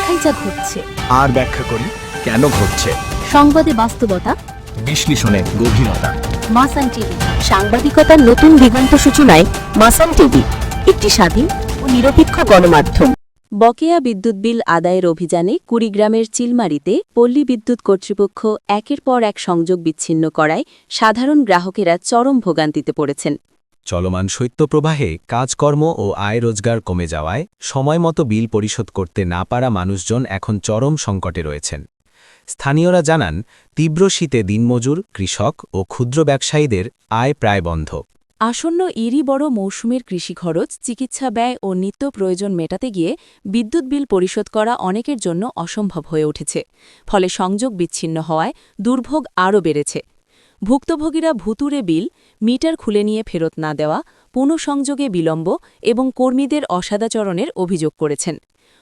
দেখাই যা ঘটছে, আর ব্যাখ্যা করি কেন ঘটছে। সংবাদে বাস্তবতা, বিশ্লেষণে গভীরতা। মাসান টিভি, সাংবাদিকতার নতুন দিগন্ত সূচনায় মাসান টিভি, একটি স্বাধীন ও নিরপেক্ষ গণমাধ্যম। বকেয়া বিদ্যুৎ বিল আদায়ের অভিযানে কুড়িগ্রামের চিলমারিতে পল্লী বিদ্যুৎ কর্তৃপক্ষ একের পর এক সংযোগ বিচ্ছিন্ন করায় সাধারণ গ্রাহকেরা চরম ভোগান্তিতে পড়েছেন। চলমান শৈত্যপ্রবাহে কাজকর্ম ও আয় রোজগার কমে যাওয়ায় সময়মতো বিল পরিশোধ করতে না পারা মানুষজন এখন চরম সংকটে রয়েছেন। স্থানীয়রা জানান, তীব্র শীতে দিনমজুর, কৃষক ও ক্ষুদ্র ব্যবসায়ীদের আয় প্রায় বন্ধ। আসন্ন ইরি বড় মৌসুমের কৃষি খরচ, চিকিৎসা ব্যয় ও নিত্য প্রয়োজন মেটাতে গিয়ে বিদ্যুৎ বিল পরিশোধ করা অনেকের জন্য অসম্ভব হয়ে উঠেছে। ফলে সংযোগ বিচ্ছিন্ন হওয়ায় দুর্ভোগ আরও বেড়েছে। ভুক্তভোগীরা ভুতুড়ে বিল, মিটার খুলে নিয়ে ফেরত না দেওয়া, পুনঃসংযোগে বিলম্ব এবং কর্মীদের অসদাচরণের অভিযোগ করেছেন।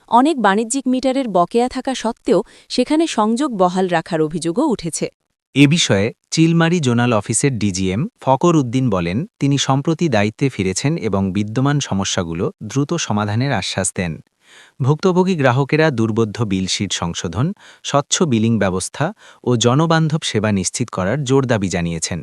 অনেক বাণিজ্যিক মিটারের বকেয়া থাকা সত্ত্বেও সেখানে সংযোগ বহাল রাখার অভিযোগও উঠেছে। এ বিষয়ে চিলমারি জোনাল অফিসের ডিজিএম ফকর উদ্দিন বলেন, তিনি সম্প্রতি দায়িত্বে ফিরেছেন এবং বিদ্যমান সমস্যাগুলো দ্রুত সমাধানের আশ্বাস দেন। ভুক্তভোগী গ্রাহকেরা দুর্বোধ্য বিল শিট সংশোধন, স্বচ্ছ বিলিং ব্যবস্থা ও জনবান্ধব সেবা নিশ্চিত করার জোর দাবি জানিয়েছেন।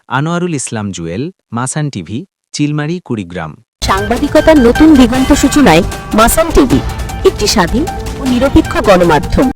আনোয়ারুল ইসলাম জুয়েল, মাসান টিভি, চিলমারি, কুড়িগ্রাম। সাংবাদিকতার নতুন দিগন্ত সূচনায় মাসান টিভি, একটি স্বাধীন ও নিরপেক্ষ গণমাধ্যম।